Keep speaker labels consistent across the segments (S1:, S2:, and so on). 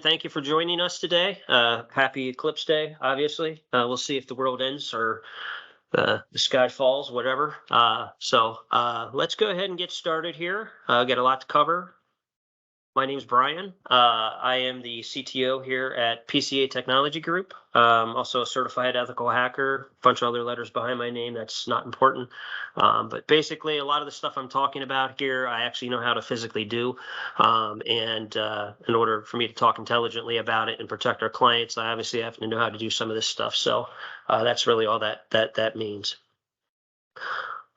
S1: Thank you for joining us today. Happy Eclipse Day, obviously. We'll see if the world ends or the sky falls, whatever. Let's go ahead and get started here. Got a lot to cover. My name's Brian. I am the CTO here at PCA Technology Group. Also a certified ethical hacker, a bunch of other letters behind my name. That's not important. But basically, a lot of the stuff I'm talking about here, I actually know how to physically do. In order for me to talk intelligently about it and protect our clients, I obviously have to know how to do some of this stuff. So that's really all that means.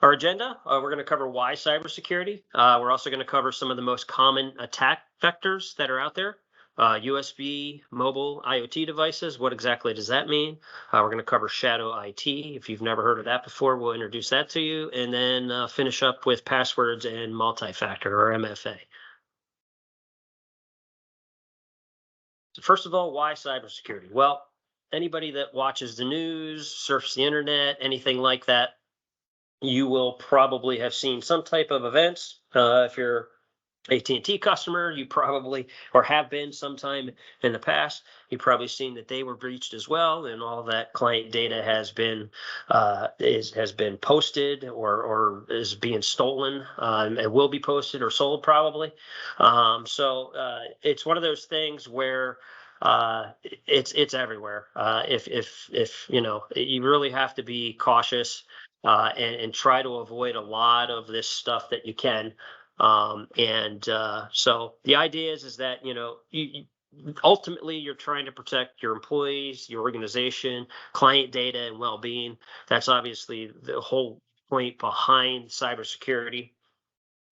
S1: Our agenda, we're going to cover why cybersecurity. We're also going to cover some of the most common attack vectors that are out there. USB, mobile, IoT devices. What exactly does that mean? We're going to cover shadow IT. If you've never heard of that before, we'll introduce that to you. And then finish up with passwords and multi-factor or MFA. So first of all, why cybersecurity? Well, anybody that watches the news, surfs the internet, anything like that, you will probably have seen some type of events. If you're AT&T customer, you probably, or have been sometime in the past, you've probably seen that they were breached as well, and all that client data has been posted or is being stolen, and will be posted or sold probably. It's one of those things where it's everywhere. If you really have to be cautious and try to avoid a lot of this stuff that you can. So the idea is that, you ultimately you're trying to protect your employees, your organization, client data, and well-being. That's obviously the whole point behind cybersecurity.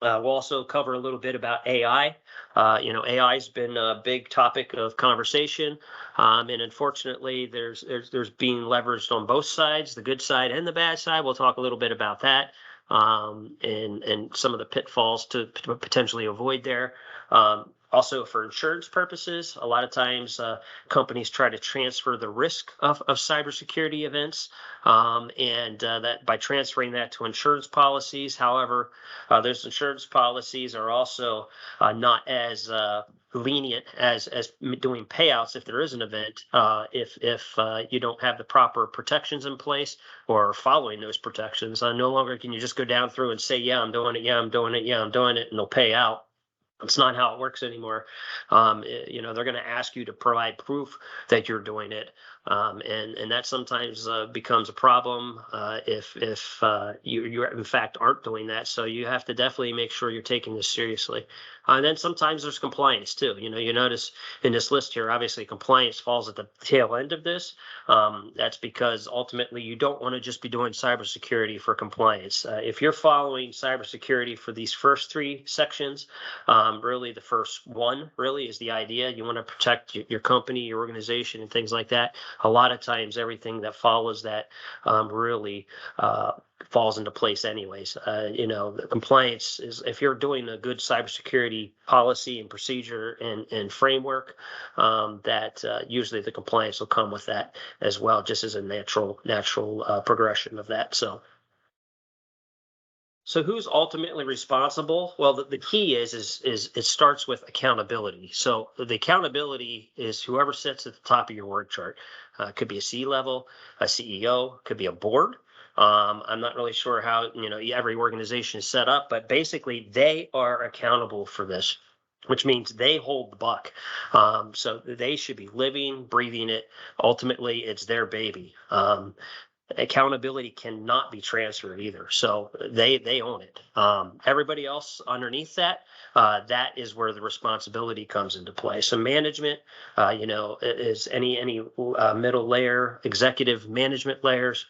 S1: We'll also cover a little bit about AI. AI has been a big topic of conversation, and unfortunately, there's being leveraged on both sides, the good side and the bad side. We'll talk a little bit about that, and some of the pitfalls to potentially avoid there. Also, for insurance purposes, a lot of times companies try to transfer the risk of cybersecurity events, that by transferring that to insurance policies. However, those insurance policies are also not as lenient as doing payouts if there is an event, if you don't have the proper protections in place or following those protections. No longer can you just go down through and say, yeah, I'm doing it, yeah, I'm doing it, yeah, I'm doing it, and they'll pay out. It's not how it works anymore. They're going to ask you to provide proof that you're doing it, and that sometimes becomes a problem if you in fact aren't doing that. So you have to definitely make sure you're taking this seriously. And then sometimes there's compliance too. You notice in this list here, obviously compliance falls at the tail end of this. That's because ultimately you don't want to just be doing cybersecurity for compliance. If you're following cybersecurity for these first three sections, really the first one really is the idea. You want to protect your company, your organization, and things like that. A lot of times everything that follows that really falls into place anyways. The compliance is, if you're doing a good cybersecurity policy and procedure and framework, that usually the compliance will come with that as well, just as a natural progression of that. So who's ultimately responsible? Well, the key is it starts with accountability. So the accountability is whoever sits at the top of your org chart. It could be a C-level, a CEO, could be a board. I'm not really sure how every organization is set up, but basically they are accountable for this, which means they hold the buck. So they should be living, breathing it. Ultimately, it's their baby. Accountability cannot be transferred either. So they own it. Everybody else underneath that is where the responsibility comes into play. So management, is any middle layer, executive management layers,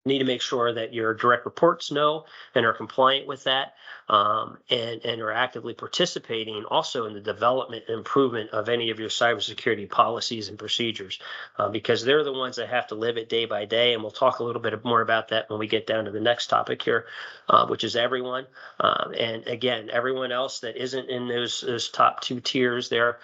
S1: need to make sure that your direct reports know and are compliant with that, and are actively participating also in the development and improvement of any of your cybersecurity policies and procedures, because they're the ones that have to live it day by day. And we'll talk a little bit more about that when we get down to the next topic here, which is everyone. And again, everyone else that isn't in those top two tiers there,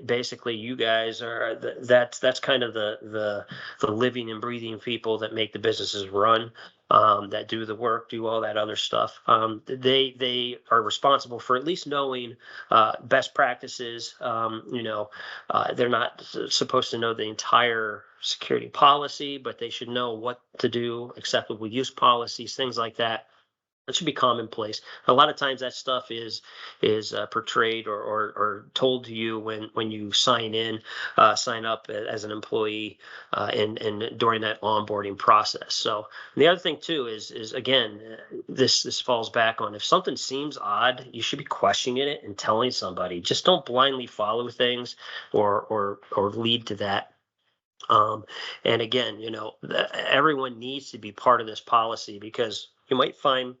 S1: basically you guys are that's kind of the living and breathing people that make the business businesses run, that do the work, do all that other stuff. They are responsible for at least knowing best practices. They're not supposed to know the entire security policy, but they should know what to do, acceptable use policies, things like that. That should be commonplace. A lot of times that stuff is portrayed or told to you when you sign up as an employee, and during that onboarding process. So the other thing too is again, this falls back on, if something seems odd, you should be questioning it and telling somebody. Just don't blindly follow things or lead to that. And again, everyone needs to be part of this policy, because you might find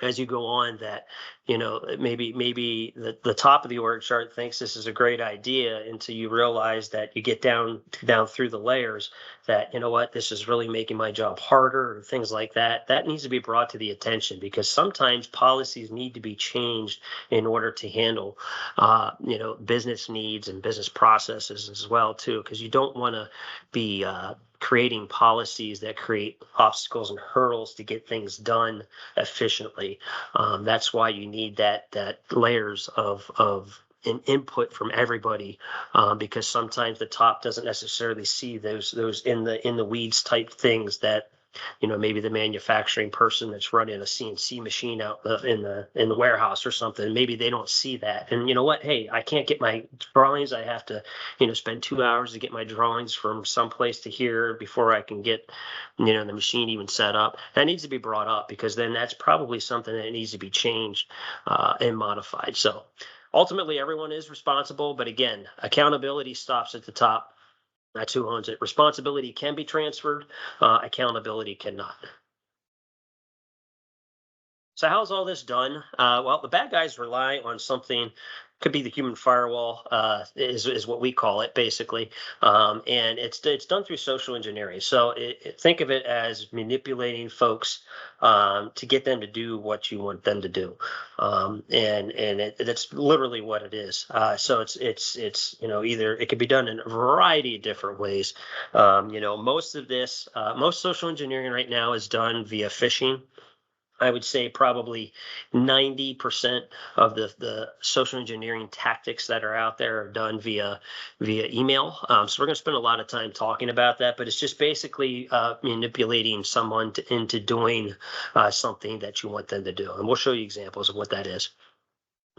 S1: as you go on that maybe the top of the org chart thinks this is a great idea, until you realize that you get down through the layers that, what, this is really making my job harder, or things like that. That needs to be brought to the attention, because sometimes policies need to be changed in order to handle business needs and business processes as well too, because you don't want to be creating policies that create obstacles and hurdles to get things done efficiently. That's why you need that layers of an input from everybody, because sometimes the top doesn't necessarily see those in the weeds type things that maybe the manufacturing person that's running a CNC machine out in the warehouse or something, maybe they don't see that. And you know what? Hey, I can't get my drawings. I have to, spend 2 hours to get my drawings from someplace to here before I can get, the machine even set up. That needs to be brought up, because then that's probably something that needs to be changed and modified. So ultimately, everyone is responsible, but again, accountability stops at the top. That's who owns it. Responsibility can be transferred. Accountability cannot. So how's all this done? Well, the bad guys rely on something, could be the human firewall, is what we call it basically, and it's done through social engineering. So think of it as manipulating folks to get them to do what you want them to do, and that's literally what it is. So it's either it could be done in a variety of different ways. Most of this, most social engineering right now is done via phishing. I would say probably 90% of the social engineering tactics that are out there are done via email. So we're going to spend a lot of time talking about that, but it's just basically manipulating someone into doing something that you want them to do. And we'll show you examples of what that is.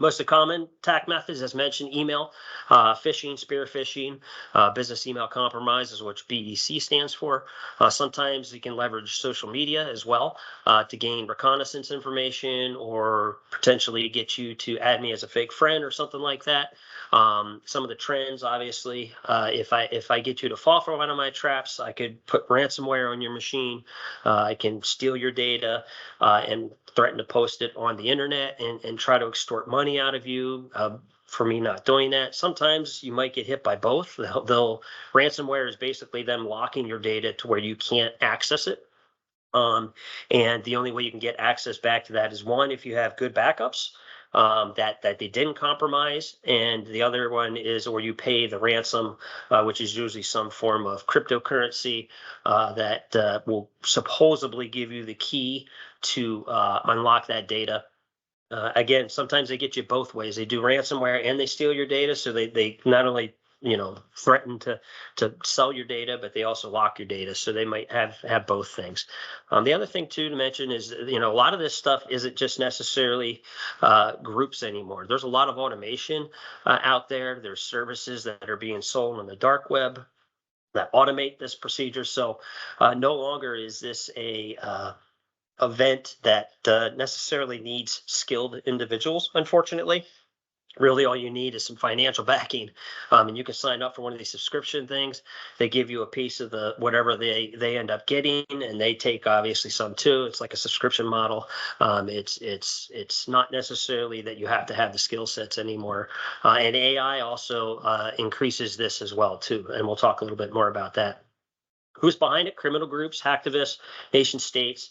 S1: Most of the common attack methods, as mentioned, email, phishing, spear phishing, business email compromise is what BEC stands for. Sometimes you can leverage social media as well to gain reconnaissance information, or potentially get you to add me as a fake friend or something like that. Some of the trends, obviously, if I get you to fall for one of my traps, I could put ransomware on your machine. I can steal your data and threaten to post it on the internet and try to extort money out of you for me not doing that. Sometimes you might get hit by both. Ransomware is basically them locking your data to where you can't access it. And the only way you can get access back to that is, one, if you have good backups that they didn't compromise, and the other one is, or you pay the ransom, which is usually some form of cryptocurrency that will supposedly give you the key to unlock that data. Again, sometimes they get you both ways. They do ransomware and they steal your data, so they not only threaten to sell your data, but they also lock your data. So they might have both things. The other thing too to mention is, a lot of this stuff isn't just necessarily groups anymore. There's a lot of automation out there. There's services that are being sold on the dark web that automate this procedure. So no longer is this a event that necessarily needs skilled individuals, unfortunately. Really, all you need is some financial backing, and you can sign up for one of these subscription things. They give you a piece of the whatever they end up getting, and they take obviously some too. It's like a subscription model. It's not necessarily that you have to have the skill sets anymore. And AI also increases this as well too, and we'll talk a little bit more about that. Who's behind it? Criminal groups, hacktivists, nation states.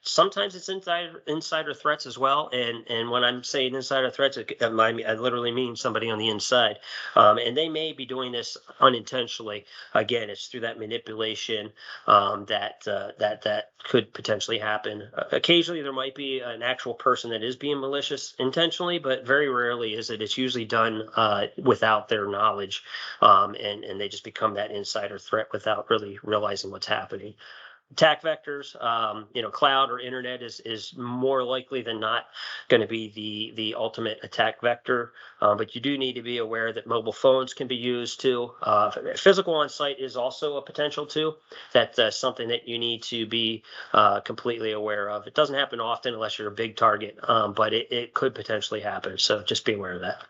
S1: Sometimes it's insider threats as well, and when I'm saying insider threats, I literally mean somebody on the inside, and they may be doing this unintentionally. Again, it's through that manipulation that could potentially happen. Occasionally, there might be an actual person that is being malicious intentionally, but very rarely is it. It's usually done without their knowledge, and they just become that insider threat without really realizing what's happening. Attack vectors, cloud or internet is more likely than not going to be the ultimate attack vector. But you do need to be aware that mobile phones can be used too. Physical on-site is also a potential too. That's something that you need to be completely aware of. It doesn't happen often unless you're a big target, but it could potentially happen. So just be aware of that.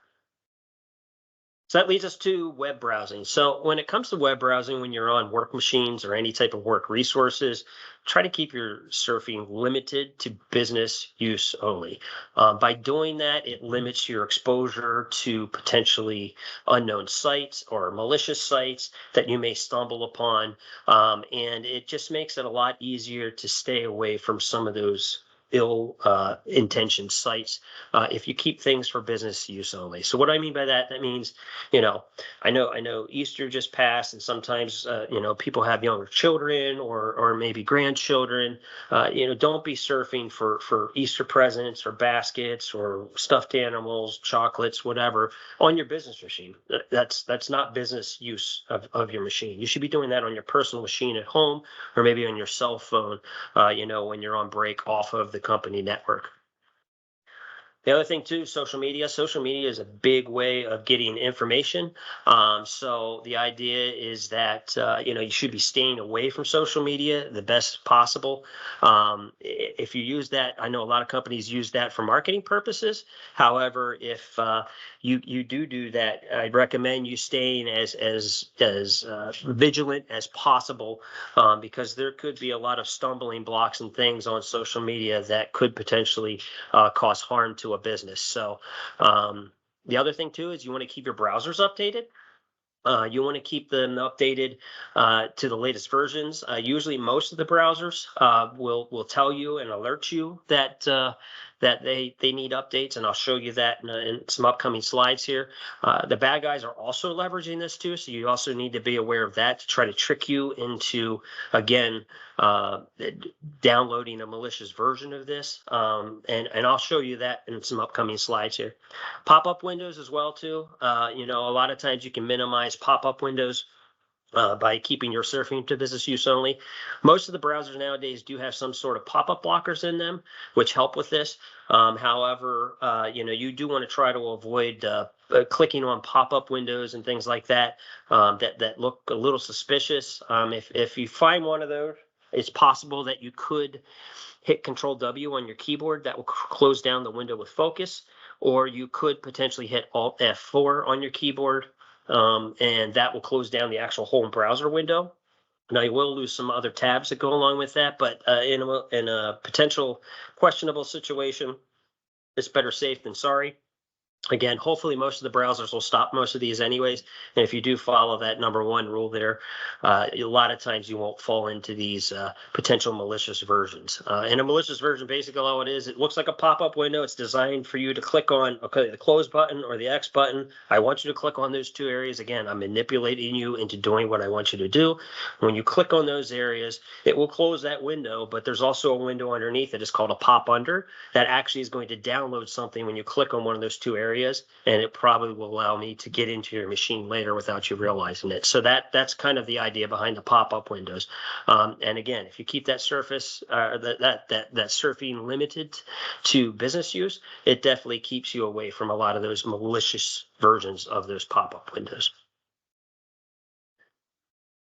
S1: So that leads us to web browsing. So when it comes to web browsing, when you're on work machines or any type of work resources, try to keep your surfing limited to business use only. By doing that, it limits your exposure to potentially unknown sites or malicious sites that you may stumble upon. And it just makes it a lot easier to stay away from some of those ill-intentioned sites if you keep things for business use only. So what I mean by that, that means, I know Easter just passed, and sometimes people have younger children or maybe grandchildren. Don't be surfing for Easter presents or baskets or stuffed animals, chocolates, whatever on your business machine. That's not business use of your machine. You should be doing that on your personal machine at home or maybe on your cell phone. When you're on break off of the company network. The other thing too, social media. Social media is a big way of getting information. So the idea is that you should be staying away from social media the best possible. If you use that, I know a lot of companies use that for marketing purposes. However, if you do that, I'd recommend you staying as vigilant as possible, because there could be a lot of stumbling blocks and things on social media that could potentially cause harm to a business. So the other thing too is you want to keep your browsers updated. You want to keep them updated to the latest versions. Usually, most of the browsers will tell you and alert you that they need updates, and I'll show you that in some upcoming slides here. The bad guys are also leveraging this too, so you also need to be aware of that to try to trick you into, again, downloading a malicious version of this, and I'll show you that in some upcoming slides here. Pop-up windows as well too. A lot of times you can minimize pop-up windows by keeping your surfing to business use only. Most of the browsers nowadays do have some sort of pop-up blockers in them, which help with this. However, you do want to try to avoid clicking on pop-up windows and things like that that look a little suspicious. If you find one of those, it's possible that you could hit Control W on your keyboard. That will close down the window with focus, or you could potentially hit Alt F4 on your keyboard, and that will close down the actual home browser window. Now, you will lose some other tabs that go along with that, but in a potential questionable situation, it's better safe than sorry. Again, hopefully most of the browsers will stop most of these anyways. And if you do follow that #1 rule there, a lot of times you won't fall into these potential malicious versions. And a malicious version, basically all it is, it looks like a pop-up window. It's designed for you to click on, the close button or the X button. I want you to click on those two areas. Again, I'm manipulating you into doing what I want you to do. When you click on those areas, it will close that window, but there's also a window underneath it. It's called a pop under that actually is going to download something when you click on one of those two areas. And it probably will allow me to get into your machine later without you realizing it. So that's kind of the idea behind the pop-up windows. And again, if you keep that surface, that surfing limited to business use, it definitely keeps you away from a lot of those malicious versions of those pop-up windows.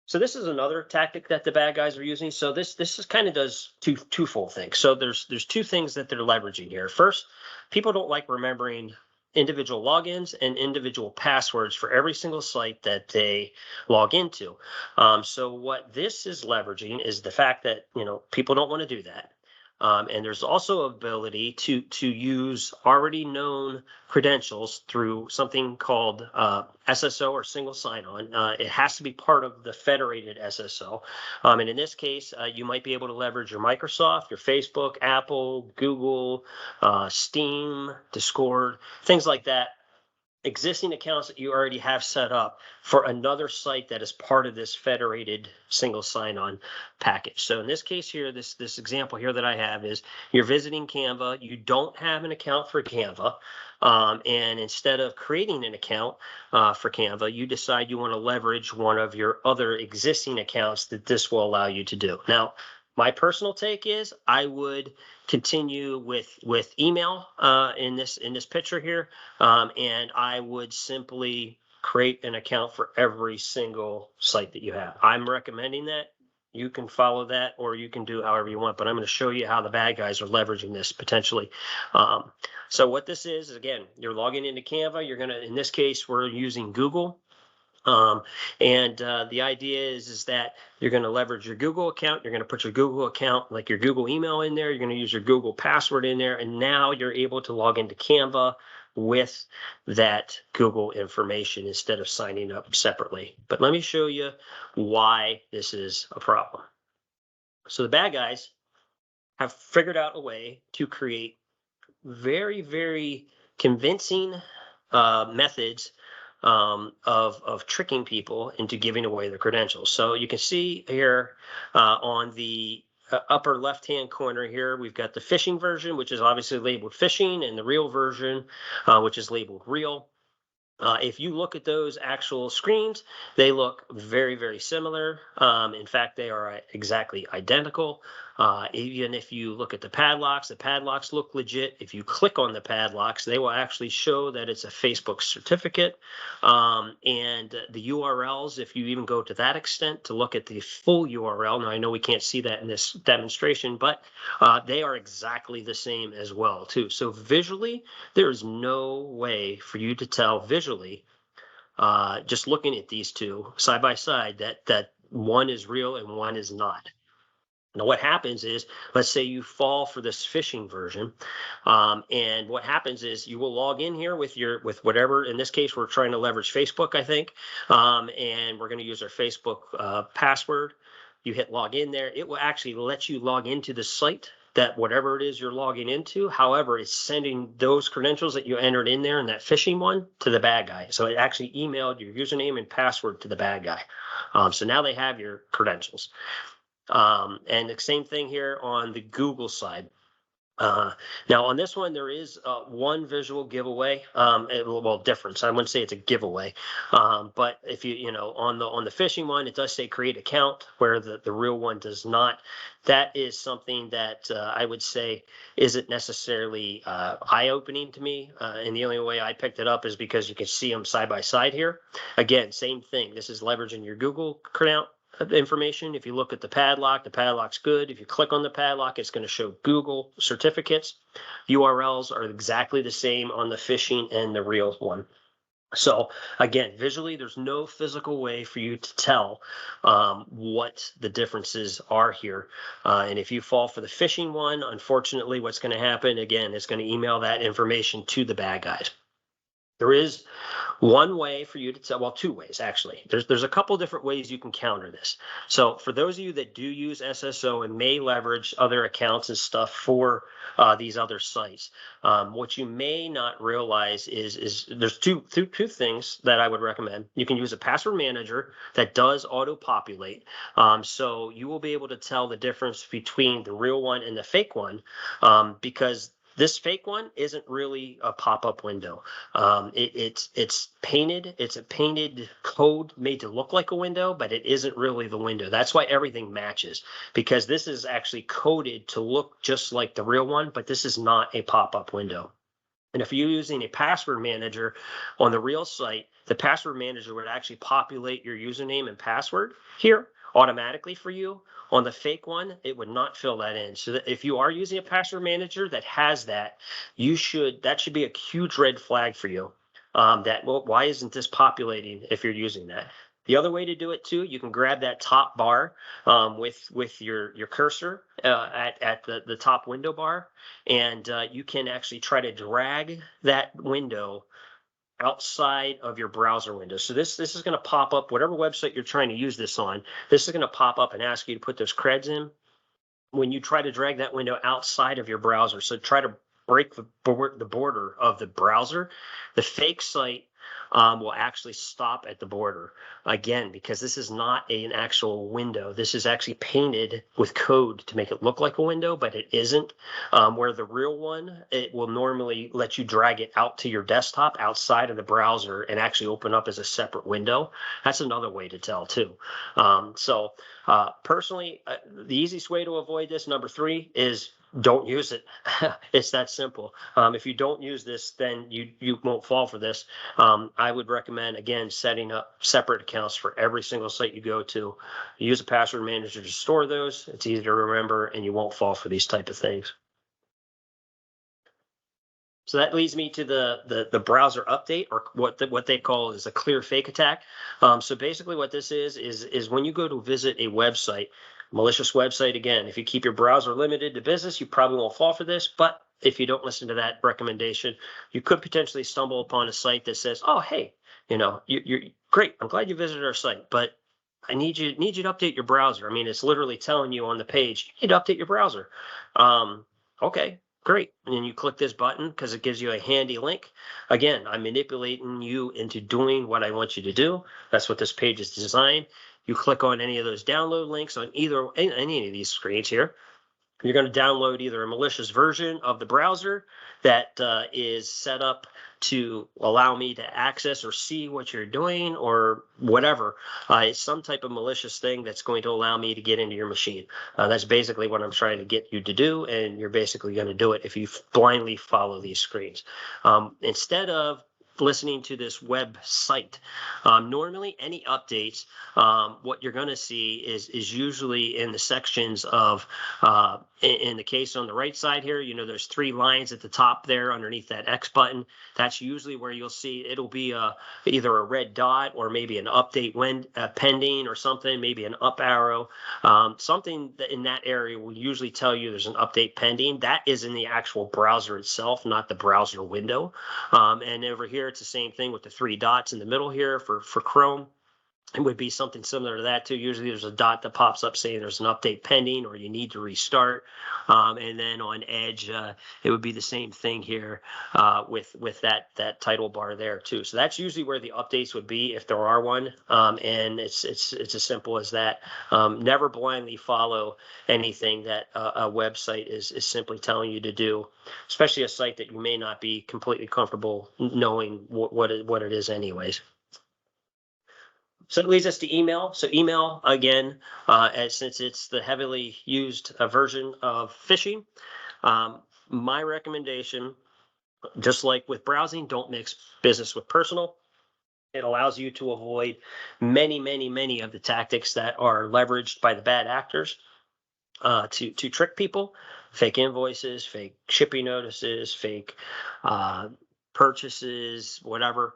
S1: So this is another tactic that the bad guys are using. So this kind of does twofold things. So there's two things that they're leveraging here. First, people don't like remembering individual logins and individual passwords for every single site that they log into. So what this is leveraging is the fact that people don't want to do that. And there's also ability to use already known credentials through something called SSO or single sign-on. It has to be part of the federated SSO. And in this case, you might be able to leverage your Microsoft, your Facebook, Apple, Google, Steam, Discord, things like that. Existing accounts that you already have set up for another site that is part of this federated single sign-on package. So in this case here, this example here that I have is you're visiting Canva, you don't have an account for Canva, and instead of creating an account for Canva, you decide you want to leverage one of your other existing accounts that this will allow you to do. Now, my personal take is I would continue with email in this picture here, and I would simply create an account for every single site that you have. I'm recommending that. You can follow that, or you can do however you want, but I'm going to show you how the bad guys are leveraging this potentially. So what this is, again, you're logging into Canva. You're going to, in this case, we're using Google. The idea is that you're going to leverage your Google account. You're going to put your Google account, like your Google email in there. You're going to use your Google password in there. And now you're able to log into Canva with that Google information instead of signing up separately. But let me show you why this is a problem. So the bad guys have figured out a way to create very, very convincing methods of tricking people into giving away their credentials. So you can see here on the upper left-hand corner here, we've got the phishing version, which is obviously labeled phishing, and the real version, which is labeled real. If you look at those actual screens, they look very, very similar. In fact, they are exactly identical. Even if you look at the padlocks look legit. If you click on the padlocks, they will actually show that it's a Facebook certificate. And the URLs, if you even go to that extent to look at the full URL, now I know we can't see that in this demonstration, but they are exactly the same as well, too. So visually, there is no way for you to tell visually, just looking at these two side by side, that one is real and one is not. Now, what happens is, let's say you fall for this phishing version, and what happens is you will log in here with whatever. In this case, we're trying to leverage Facebook, I think, and we're going to use our Facebook password. You hit log in there. It will actually let you log into the site that whatever it is you're logging into. However, it's sending those credentials that you entered in there in that phishing one to the bad guy. So it actually emailed your username and password to the bad guy. So now they have your credentials. And the same thing here on the Google side. Now on this one, there is one visual giveaway, well, difference. I wouldn't say it's a giveaway, but if on the phishing one, it does say create account, where the real one does not. That is something that I would say isn't necessarily eye-opening to me, and the only way I picked it up is because you can see them side by side here. Again, same thing. This is leveraging your Google account information. If you look at the padlock's good. If you click on the padlock, it's going to show Google certificates. URLs are exactly the same on the phishing and the real one. So again, visually, there's no physical way for you to tell what the differences are here. And if you fall for the phishing one, unfortunately, what's going to happen, again, is going to email that information to the bad guys. There is one way for you to tell, well, two ways, actually. There's a couple different ways you can counter this. So for those of you that do use SSO and may leverage other accounts and stuff for these other sites, what you may not realize is there's two things that I would recommend. You can use a password manager that does auto-populate. So you will be able to tell the difference between the real one and the fake one, because this fake one isn't really a pop-up window. It's painted. It's a painted code made to look like a window, but it isn't really the window. That's why everything matches, because this is actually coded to look just like the real one, but this is not a pop-up window. And if you're using a password manager on the real site, the password manager would actually populate your username and password here automatically for you. On the fake one, it would not fill that in. So that if you are using a password manager that has that, that should be a huge red flag for you. Well, why isn't this populating if you're using that? The other way to do it too, you can grab that top bar with your cursor at the top window bar, and you can actually try to drag that window outside of your browser window. So this is going to pop up whatever website you're trying to use this on. This is going to pop up and ask you to put those creds in when you try to drag that window outside of your browser. So try to break the border of the browser. The fake site will actually stop at the border again, because this is not an actual window. This is actually painted with code to make it look like a window, but it isn't. Where the real one, it will normally let you drag it out to your desktop outside of the browser and actually open up as a separate window. That's another way to tell too. Personally, the easiest way to avoid this, number 3, is don't use it. It's that simple. If you don't use this, then you won't fall for this. I would recommend, again, setting up separate accounts for every single site you go to. Use a password manager to store those. It's easy to remember, and you won't fall for these type of things. So that leads me to the browser update, or what they call is a clear fake attack. So basically what this is when you go to visit a website, malicious website, again, if you keep your browser limited to business, you probably won't fall for this. But if you don't listen to that recommendation, you could potentially stumble upon a site that says, oh, hey, you're great. I'm glad you visited our site, but I need you to update your browser. I mean, it's literally telling you on the page, you need to update your browser. Okay, great. And then you click this button because it gives you a handy link. Again, I'm manipulating you into doing what I want you to do. That's what this page is designed. You click on any of those download links on any of these screens here. You're going to download either a malicious version of the browser that is set up to allow me to access or see what you're doing, or whatever. It's some type of malicious thing that's going to allow me to get into your machine. That's basically what I'm trying to get you to do, and you're basically going to do it if you blindly follow these screens. Instead of listening to this website, normally any updates, what you're going to see is usually in the sections of, in the case on the right side here, there's 3 lines at the top there underneath that X button. That's usually where you'll see it'll be either a red dot or maybe an update when pending or something, maybe an up arrow. Something that in that area will usually tell you there's an update pending. That is in the actual browser itself, not the browser window. And over here, it's the same thing with the 3 dots in the middle here for Chrome. It would be something similar to that too. Usually there's a dot that pops up saying there's an update pending or you need to restart. And then on Edge, it would be the same thing here with that title bar there too. So that's usually where the updates would be if there are one. And it's as simple as that. Never blindly follow anything that a website is simply telling you to do, especially a site that you may not be completely comfortable knowing what it is anyways. So it leads us to email. So email, again, since it's the heavily used version of phishing, my recommendation, just like with browsing, don't mix business with personal. It allows you to avoid many of the tactics that are leveraged by the bad actors to trick people. Fake invoices, fake shipping notices, fake purchases, whatever.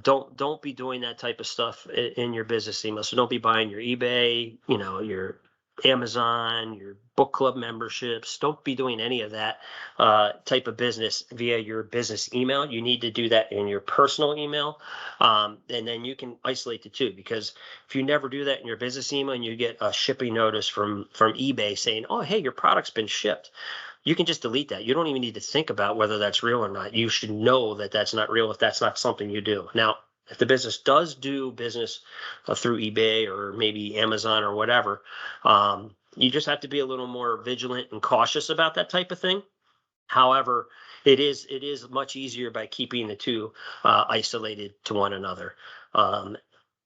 S1: Don't be doing that type of stuff in your business email. So don't be buying your eBay, your Amazon, your book club memberships. Don't be doing any of that type of business via your business email. You need to do that in your personal email. And then you can isolate the two, because if you never do that in your business email and you get a shipping notice from eBay saying, oh, hey, your product's been shipped, you can just delete that. You don't even need to think about whether that's real or not. You should know that that's not real if that's not something you do. Now, if the business does do business through eBay or maybe Amazon or whatever, you just have to be a little more vigilant and cautious about that type of thing. However, it is much easier by keeping the two isolated to one another.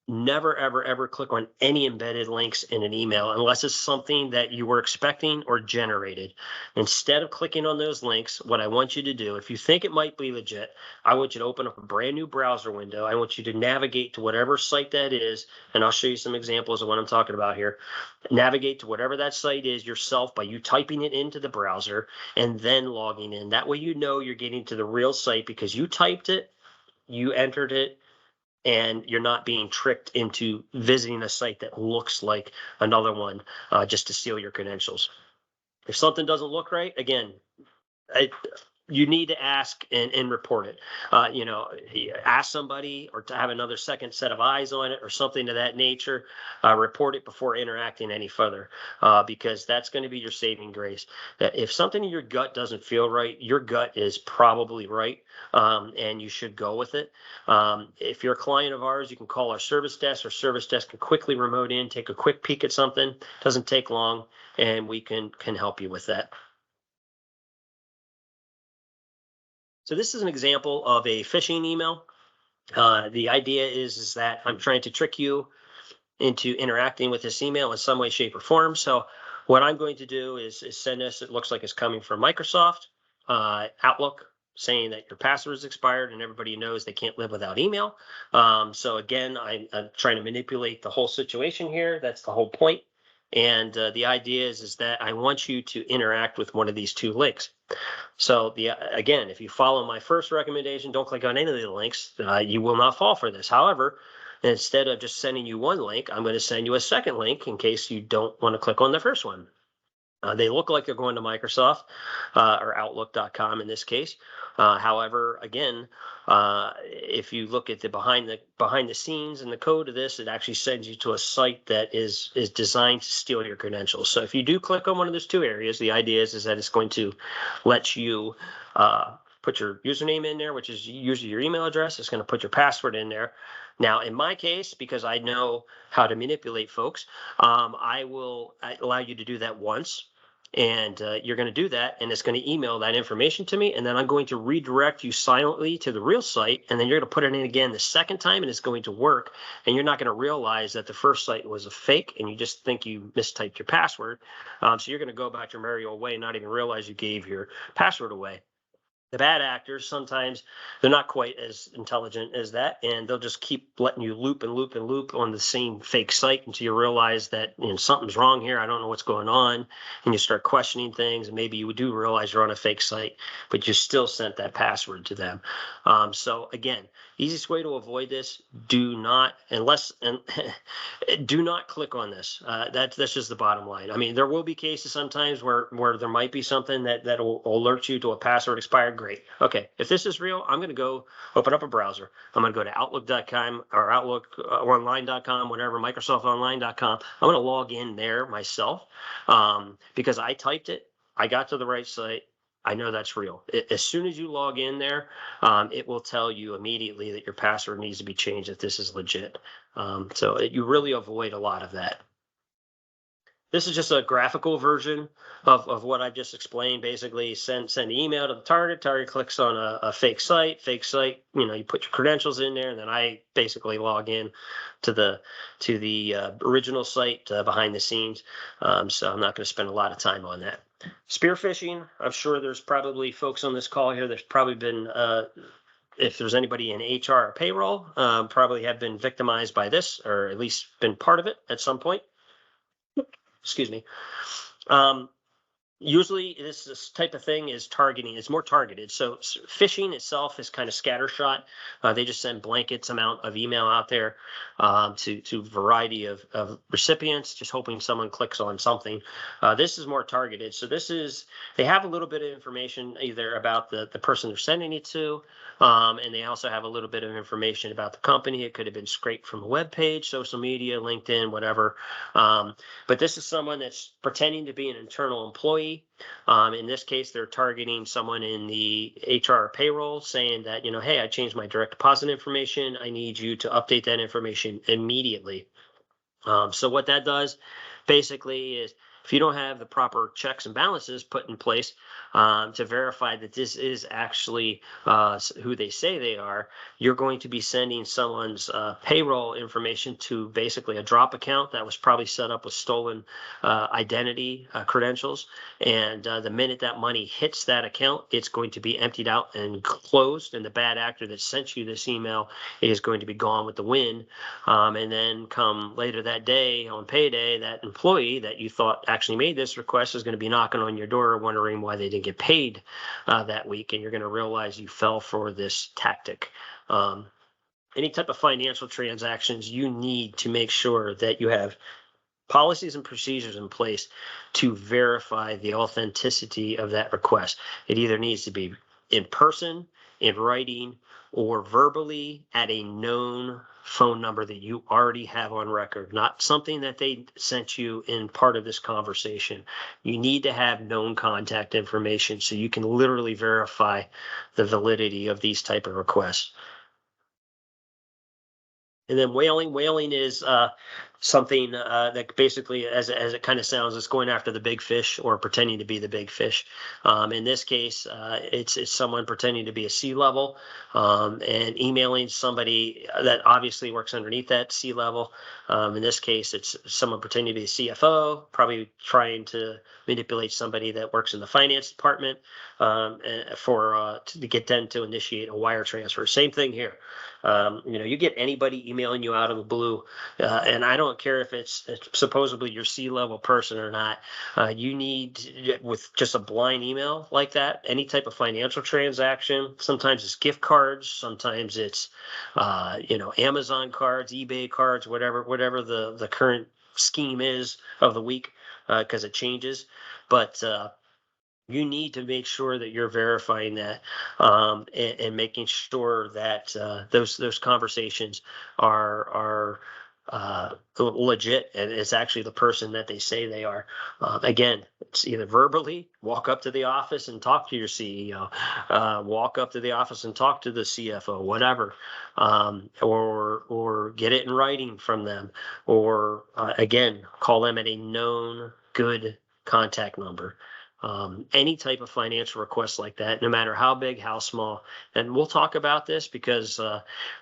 S1: Never, ever click on any embedded links in an email unless it's something that you were expecting or generated. Instead of clicking on those links, what I want you to do, if you think it might be legit, I want you to open up a brand new browser window. I want you to navigate to whatever site that is, and I'll show you some examples of what I'm talking about here. Navigate to whatever that site is yourself by you typing it into the browser and then logging in. That way you know you're getting to the real site because you typed it, you entered it, and you're not being tricked into visiting a site that looks like another one just to steal your credentials. If something doesn't look right, again, you need to ask and report it. Ask somebody or to have another second set of eyes on it or something of that nature. Report it before interacting any further, because that's going to be your saving grace. That if something in your gut doesn't feel right, your gut is probably right, and you should go with it. If you're a client of ours, you can call our service desk. Our service desk can quickly remote in, take a quick peek at something. Doesn't take long, and we can help you with that. So this is an example of a phishing email. The idea is that I'm trying to trick you into interacting with this email in some way, shape, or form. So what I'm going to do is send this. It looks like it's coming from Microsoft Outlook, saying that your password is expired and everybody knows they can't live without email. So again, I'm trying to manipulate the whole situation here. That's the whole point. And the idea is that I want you to interact with one of these two links. So again, if you follow my first recommendation, don't click on any of the links. You will not fall for this. However, instead of just sending you one link, I'm going to send you a second link in case you don't want to click on the first one. They look like they're going to Microsoft or Outlook.com in this case. However, again, if you look at the behind the scenes and the code of this, it actually sends you to a site that is designed to steal your credentials. So if you do click on one of those two areas, the idea is that it's going to let you put your username in there, which is usually your email address. It's going to put your password in there. Now, in my case, because I know how to manipulate folks, I will allow you to do that once. And you're going to do that, and it's going to email that information to me, and then I'm going to redirect you silently to the real site, and then you're going to put it in again the second time, and it's going to work, and you're not going to realize that the first site was a fake, and you just think you mistyped your password. So you're going to go about your merry old way and not even realize you gave your password away. The bad actors, sometimes they're not quite as intelligent as that, and they'll just keep letting you loop and loop and loop on the same fake site until you realize that something's wrong here. I don't know what's going on, and you start questioning things, and maybe you do realize you're on a fake site, but you still sent that password to them. So again, easiest way to avoid this: do not click on this. That's just the bottom line. I mean, there will be cases sometimes where there might be something that will alert you to a password expired. Great. Okay, if this is real, I'm going to go open up a browser. I'm going to go to Outlook.com or Outlook.online.com, whatever, MicrosoftOnline.com. I'm going to log in there myself because I typed it. I got to the right site. I know that's real. As soon as you log in there, it will tell you immediately that your password needs to be changed if this is legit. So you really avoid a lot of that. This is just a graphical version of what I just explained. Basically, send an email to the target. Target clicks on a fake site. Fake site, you put your credentials in there, and then I basically log in to the original site behind the scenes. So I'm not going to spend a lot of time on that. Spear phishing. I'm sure there's probably folks on this call here. There's probably been if there's anybody in HR or payroll, probably have been victimized by this, or at least been part of it at some point. Excuse me. Usually this type of thing is targeting, it's more targeted. So phishing itself is kind of scattershot. They just send blankets amount of email out there to a variety of recipients, just hoping someone clicks on something. This is more targeted. So they have a little bit of information either about the person they're sending it to, and they also have a little bit of information about the company. It could have been scraped from a web page, social media, LinkedIn, whatever. But this is someone that's pretending to be an internal employee. In this case, they're targeting someone in the HR payroll, saying that, hey, I changed my direct deposit information. I need you to update that information immediately. So what that does basically is, if you don't have the proper checks and balances put in place to verify that this is actually who they say they are, you're going to be sending someone's payroll information to basically a drop account that was probably set up with stolen identity credentials. And the minute that money hits that account, it's going to be emptied out and closed. And the bad actor that sent you this email is going to be gone with the wind. And then come later that day on payday, that employee that you thought actually made this request is going to be knocking on your door wondering why they didn't get paid that week, and you're going to realize you fell for this tactic. any type of financial transactions, you need to make sure that you have policies and procedures in place to verify the authenticity of that request. It either needs to be in person, in writing, or verbally at a known phone number that you already have on record, not something that they sent you in part of this conversation. You need to have known contact information so you can literally verify the validity of these type of requests. And then whaling is something that basically, as it kind of sounds, it's going after the big fish or pretending to be the big fish. In this case, it's someone pretending to be a C-level and emailing somebody that obviously works underneath that C-level. In this case, it's someone pretending to be a CFO, probably trying to manipulate somebody that works in the finance department to get them to initiate a wire transfer. Same thing here. You get anybody emailing you out of the blue, and I don't care if it's supposedly your C-level person or not. You need, with just a blind email like that, any type of financial transaction. Sometimes it's gift cards, sometimes it's Amazon cards, eBay cards, whatever the current scheme is of the week, because it changes. But you need to make sure that you're verifying that and making sure that those conversations are legit and it's actually the person that they say they are. Again, it's either verbally walk up to the office and talk to your CEO, walk up to the office and talk to the CFO, whatever, or get it in writing from them, or again, call them at a known good contact number. Any type of financial request like that, no matter how big, how small. And we'll talk about this because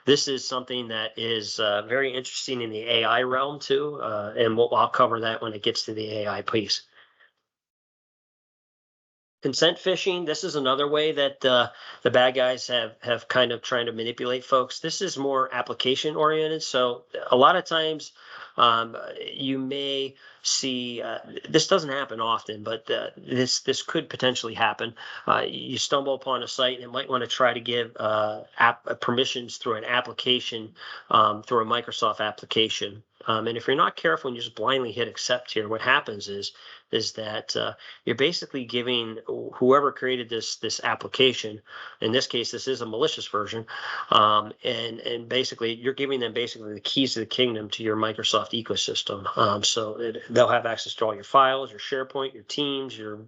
S1: this is something that is very interesting in the AI realm too. And I'll cover that when it gets to the AI piece. Consent phishing, this is another way that the bad guys have kind of trying to manipulate folks. This is more application oriented. So a lot of times you may see, this doesn't happen often, but this could potentially happen. You stumble upon a site and might want to try to give permissions through an application, through a Microsoft application. And if you're not careful and you just blindly hit accept here, what happens is that you're basically giving whoever created this application, in this case, this is a malicious version, and basically you're giving them basically the keys to the kingdom to your Microsoft ecosystem. So they'll have access to all your files, your SharePoint, your Teams, your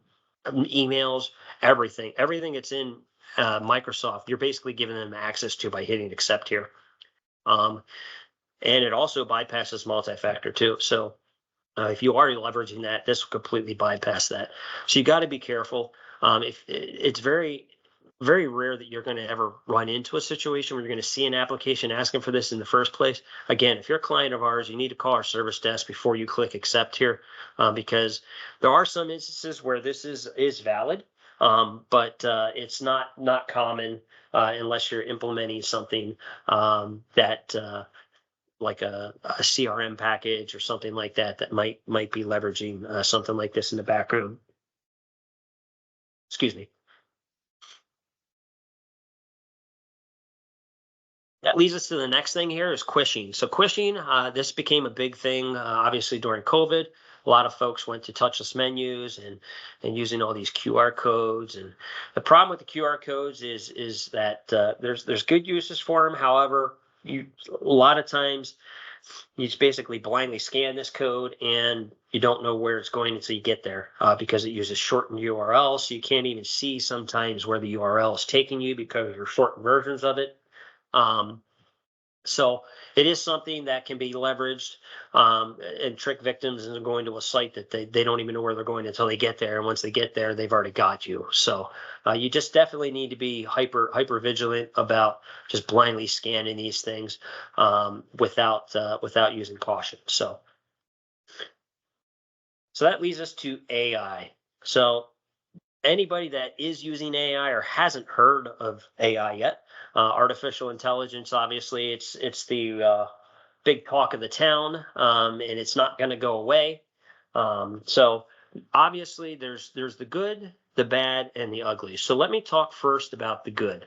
S1: emails, everything that's in Microsoft. You're basically giving them access to by hitting accept here. And it also bypasses multi-factor too. So if you are leveraging that, this will completely bypass that. So you got to be careful. If it's very, very rare that you're going to ever run into a situation where you're going to see an application asking for this in the first place. Again, if you're a client of ours, you need to call our service desk before you click accept here, because there are some instances where this is valid, but it's not common unless you're implementing something that like a CRM package or something like that might be leveraging something like this in the background. Excuse me. That leads us to the next thing here is quishing. So quishing, this became a big thing, obviously during COVID. A lot of folks went to touchless menus and using all these QR codes. And the problem with the QR codes is that there's good uses for them. However, a lot of times you just basically blindly scan this code and you don't know where it's going until you get there because it uses shortened URLs. So you can't even see sometimes where the URL is taking you because there are shortened versions of it. So it is something that can be leveraged and trick victims into going to a site that they don't even know where they're going until they get there. And once they get there, they've already got you. So you just definitely need to be hyper vigilant about just blindly scanning these things without using caution. So that leads us to AI. So anybody that is using AI or hasn't heard of AI yet, artificial intelligence, obviously, it's the big talk of the town, and it's not going to go away. So obviously, there's the good, the bad, and the ugly. So let me talk first about the good.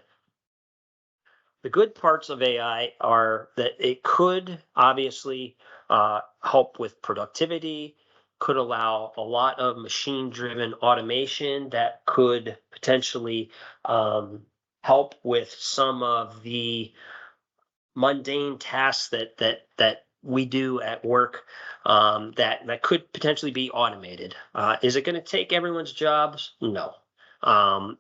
S1: The good parts of AI are that it could obviously help with productivity, could allow a lot of machine-driven automation that could potentially help with some of the mundane tasks that we do at work, that could potentially be automated. Is it going to take everyone's jobs? No.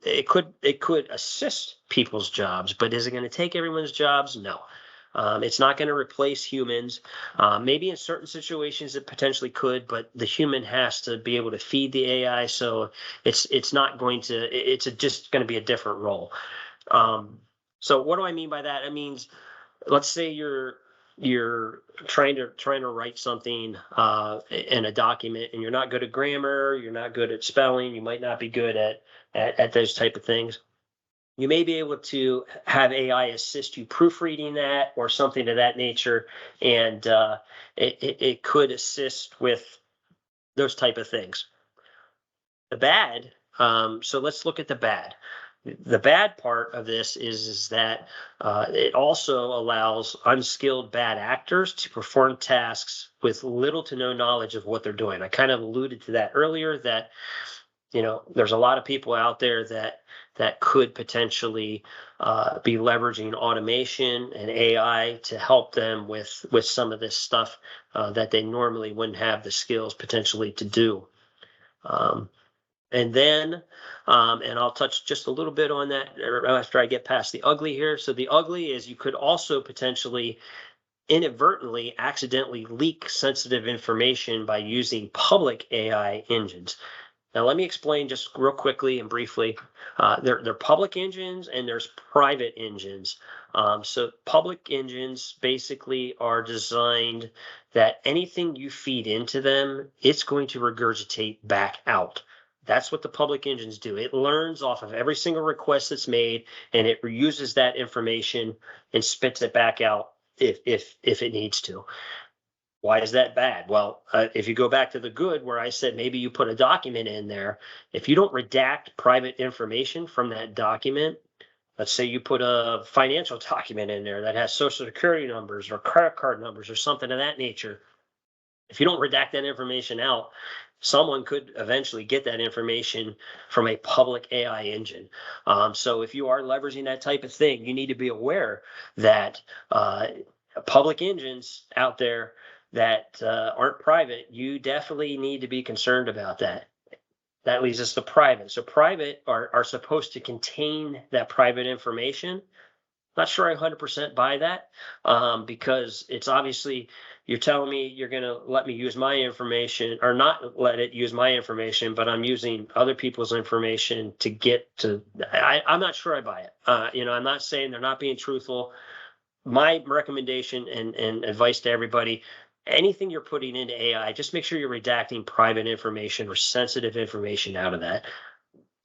S1: It could assist people's jobs, but is it going to take everyone's jobs? No. It's not going to replace humans. Maybe in certain situations it potentially could, but the human has to be able to feed the AI, so it's not going to. It's just going to be a different role. So what do I mean by that? It means, let's say you're trying to write something in a document, and you're not good at grammar, you're not good at spelling, you might not be good at those type of things. You may be able to have AI assist you proofreading that or something of that nature, and it could assist with those type of things. The bad, so let's look at the bad. The bad part of this is that it also allows unskilled bad actors to perform tasks with little to no knowledge of what they're doing. I kind of alluded to that earlier, that there's a lot of people out there that could potentially be leveraging automation and AI to help them with some of this stuff that they normally wouldn't have the skills potentially to do. And then, and I'll touch just a little bit on that after I get past the ugly here. So the ugly is you could also potentially inadvertently accidentally leak sensitive information by using public AI engines. Now, let me explain just real quickly and briefly. There are public engines and there's private engines. So public engines basically are designed that anything you feed into them, it's going to regurgitate back out. That's what the public engines do. It learns off of every single request that's made, and it reuses that information and spits it back out if it needs to. Why is that bad? Well, if you go back to the good, where I said maybe you put a document in there, if you don't redact private information from that document, let's say you put a financial document in there that has social security numbers or credit card numbers or something of that nature, if you don't redact that information out, someone could eventually get that information from a public AI engine. So if you are leveraging that type of thing, you need to be aware that public engines out there that aren't private, you definitely need to be concerned about that. That leads us to private. So private are supposed to contain that private information. Not sure I 100% buy that, because it's obviously, you're telling me you're going to let me use my information, or not let it use my information, but I'm using other people's information to get to. I'm not sure I buy it. I'm not saying they're not being truthful. My recommendation and advice to everybody: anything you're putting into AI, just make sure you're redacting private information or sensitive information out of that.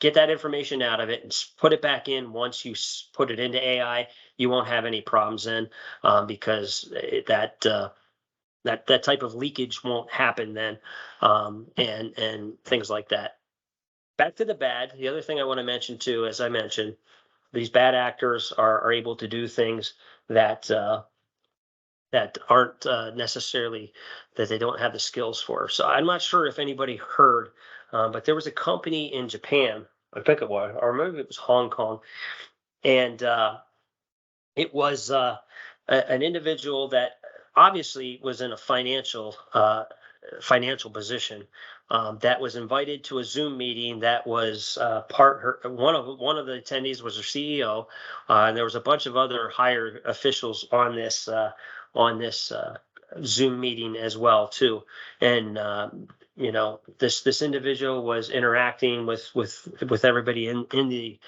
S1: Get that information out of it and put it back in. Once you put it into AI, you won't have any problems then, because that type of leakage won't happen then, and things like that. Back to the bad. The other thing I want to mention too, as I mentioned, these bad actors are able to do things that aren't necessarily, that they don't have the skills for. So I'm not sure if anybody heard, but there was a company in Japan, I think it was, or maybe it was Hong Kong, and it was an individual that obviously was in a financial position, that was invited to a Zoom meeting that was one of the attendees was her CEO, and there was a bunch of other higher officials on this Zoom meeting as well too. And this individual was interacting with everybody in the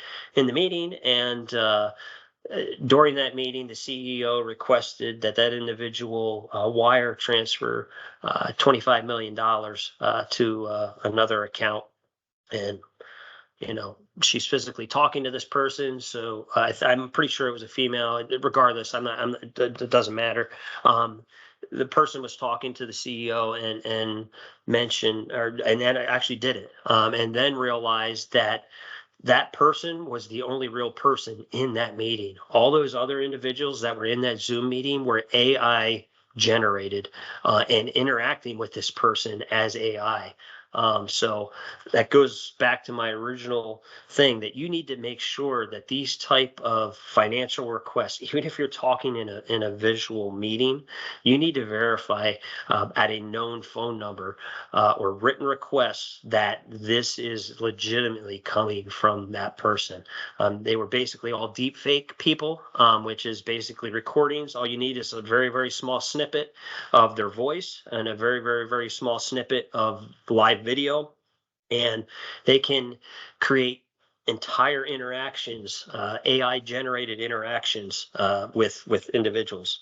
S1: meeting, and during that meeting, the CEO requested that individual wire transfer $25 million to another account. And she's physically talking to this person, so I'm pretty sure it was a female. Regardless, it doesn't matter. The person was talking to the CEO and mentioned, and then actually did it, and then realized that that person was the only real person in that meeting. All those other individuals that were in that Zoom meeting were AI generated and interacting with this person as AI. So that goes back to my original thing that you need to make sure that these type of financial requests, even if you're talking in a visual meeting, you need to verify at a known phone number or written requests that this is legitimately coming from that person. They were basically all deep fake people, which is basically recordings. All you need is a very, very small snippet of their voice and a very, very, very small snippet of live video, and they can create entire interactions, AI generated interactions with individuals.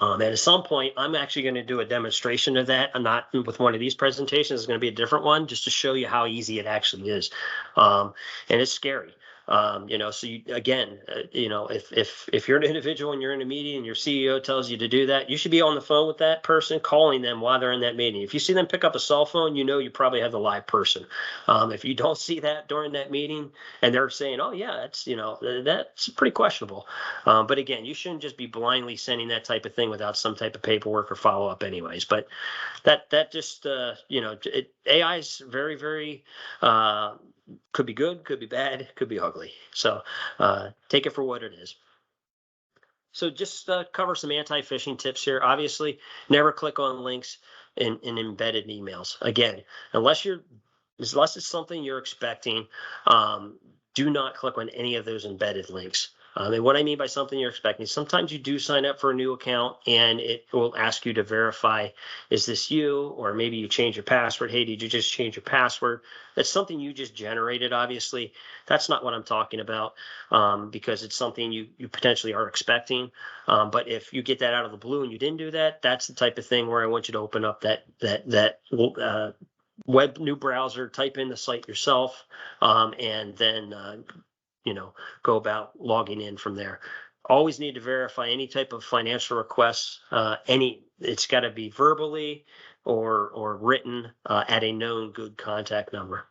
S1: And at some point, I'm actually going to do a demonstration of that. I'm not with one of these presentations. It's going to be a different one just to show you how easy it actually is. And it's scary. So again, if you're an individual and you're in a meeting and your CEO tells you to do that, you should be on the phone with that person, calling them while they're in that meeting. If you see them pick up a cell phone, you probably have the live person. If you don't see that during that meeting and they're saying, oh yeah, that's pretty questionable. But again, you shouldn't just be blindly sending that type of thing without some type of paperwork or follow up anyways. But that just, AI is very, very, could be good, could be bad, could be ugly. So take it for what it is. So just cover some anti-phishing tips here. Obviously, never click on links in embedded emails. Again, unless it's something you're expecting, do not click on any of those embedded links. And what I mean by something you're expecting, sometimes you do sign up for a new account and it will ask you to verify, is this you? Or maybe you change your password. Hey, did you just change your password? That's something you just generated, obviously. That's not what I'm talking about because it's something you potentially are expecting. But if you get that out of the blue and you didn't do that, that's the type of thing where I want you to open up that web new browser, type in the site yourself, and then go about logging in from there. Always need to verify any type of financial requests. It's got to be verbally or written at a known good contact number.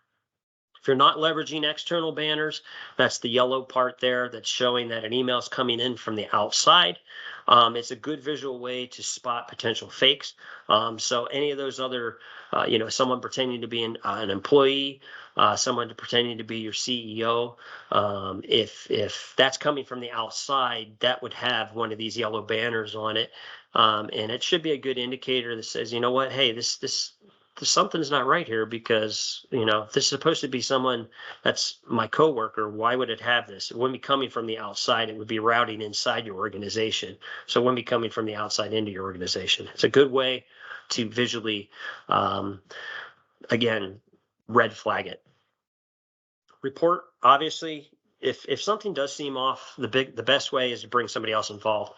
S1: If you're not leveraging external banners, that's the yellow part there that's showing that an email is coming in from the outside. It's a good visual way to spot potential fakes. So any of those other, someone pretending to be an employee, someone pretending to be your CEO, if that's coming from the outside, that would have one of these yellow banners on it. And it should be a good indicator that says, you know what, hey, this something's not right here because, if this is supposed to be someone that's my coworker, why would it have this? It wouldn't be coming from the outside. It would be routing inside your organization. So it wouldn't be coming from the outside into your organization. It's a good way to visually, again, red flag it. Report, obviously, if something does seem off, the best way is to bring somebody else involved.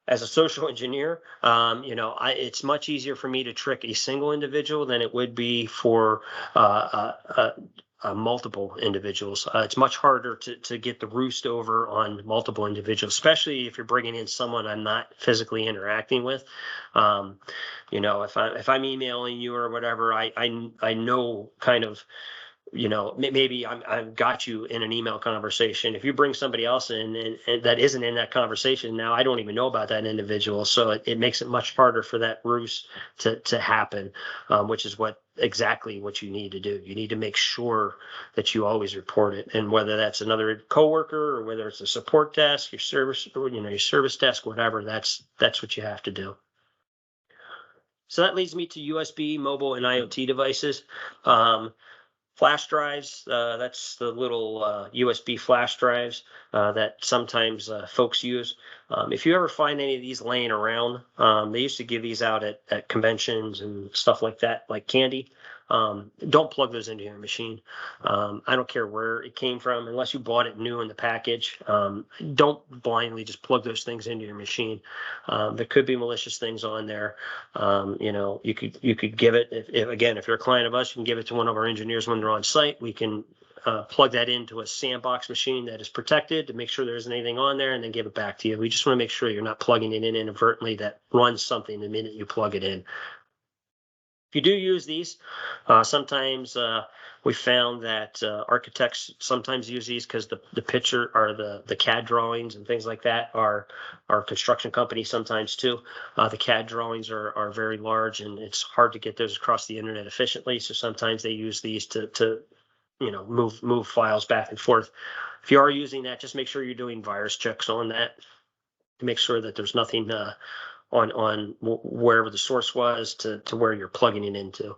S1: As a social engineer, it's much easier for me to trick a single individual than it would be for multiple individuals. It's much harder to get the roost over on multiple individuals, especially if you're bringing in someone I'm not physically interacting with. If I'm emailing you or whatever, I know kind of, maybe I've got you in an email conversation. If you bring somebody else in and that isn't in that conversation, now I don't even know about that individual. So it makes it much harder for that ruse to happen, which is exactly what you need to do. You need to make sure that you always report it. And whether that's another coworker or whether it's a support desk, your service desk, whatever, that's what you have to do. So that leads me to USB, mobile, and IoT devices. Flash drives, that's the little USB flash drives that sometimes folks use. If you ever find any of these laying around, they used to give these out at conventions and stuff like that, like candy. Don't plug those into your machine. I don't care where it came from, unless you bought it new in the package. Don't blindly just plug those things into your machine. There could be malicious things on there. You could give it, if you're a client of us, you can give it to one of our engineers when they're on site. We can plug that into a sandbox machine that is protected to make sure there isn't anything on there and then give it back to you. We just want to make sure you're not plugging it in inadvertently that runs something the minute you plug it in. If you do use these, sometimes we found that architects sometimes use these because the picture or the CAD drawings and things like that are construction companies sometimes too. The CAD drawings are very large, and it's hard to get those across the internet efficiently. So sometimes they use these to move files back and forth. If you are using that, just make sure you're doing virus checks on that to make sure that there's nothing on wherever the source was to where you're plugging it into.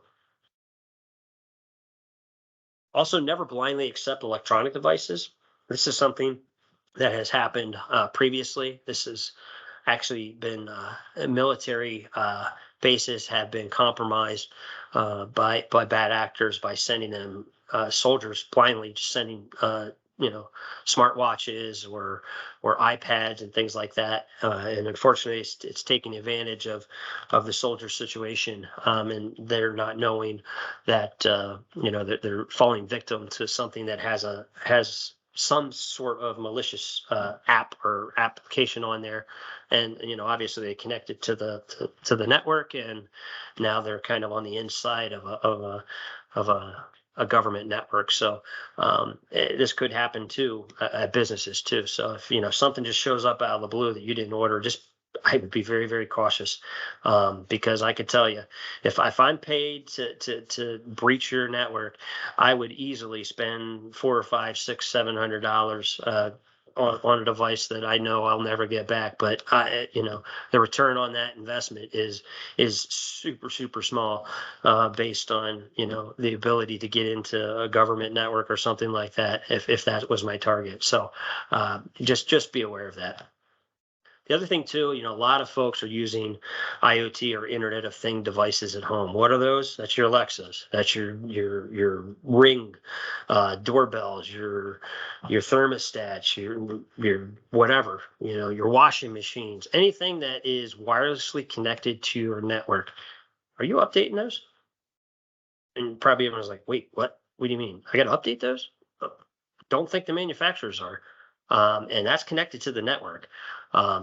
S1: Also, never blindly accept electronic devices. This is something that has happened previously. This has actually been military bases have been compromised by bad actors by sending them soldiers blindly, just sending smartwatches or iPads and things like that. And unfortunately, it's taking advantage of the soldier situation, and they're not knowing that that they're falling victim to something that has some sort of malicious app or application on there, and obviously they connect it to the network, and now they're kind of on the inside of a government network. So this could happen too at businesses too. So if something just shows up out of the blue that you didn't order, I would be very, very cautious, because I could tell you, if I'm paid to breach your network, I would easily spend $400 or $500, $600, $700 on a device that I know I'll never get back. But the return on that investment is super, super small, based on the ability to get into a government network or something like that, if that was my target. So just be aware of that. The other thing too, a lot of folks are using IoT or Internet of Thing devices at home. What are those? That's your Alexas. That's your Ring doorbells, your thermostats, your whatever, your washing machines, anything that is wirelessly connected to your network. Are you updating those? And probably everyone's like, wait, what? What do you mean? I got to update those? Don't think the manufacturers are. And that's connected to the network.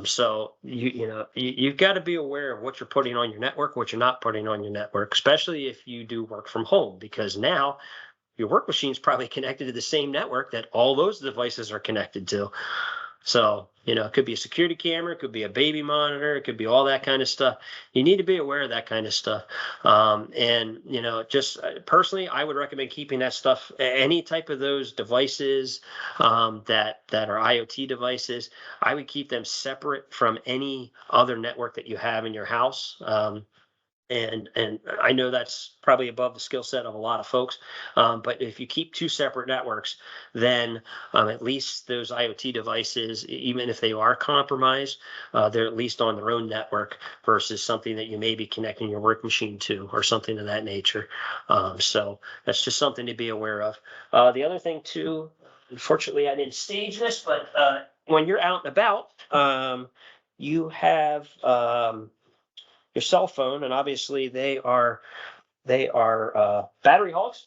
S1: So you've got to be aware of what you're putting on your network, what you're not putting on your network, especially if you do work from home, because now your work machine's probably connected to the same network that all those devices are connected to. So, it could be a security camera, it could be a baby monitor, it could be all that kind of stuff. You need to be aware of that kind of stuff. And, just personally, I would recommend keeping that stuff, any type of those devices that are IoT devices, I would keep them separate from any other network that you have in your house. And I know that's probably above the skill set of a lot of folks, but if you keep two separate networks, then at least those IoT devices, even if they are compromised, they're at least on their own network versus something that you may be connecting your work machine to or something of that nature. So that's just something to be aware of. The other thing too, unfortunately, I didn't stage this, but when you're out and about, you have your cell phone, and obviously they are battery hogs.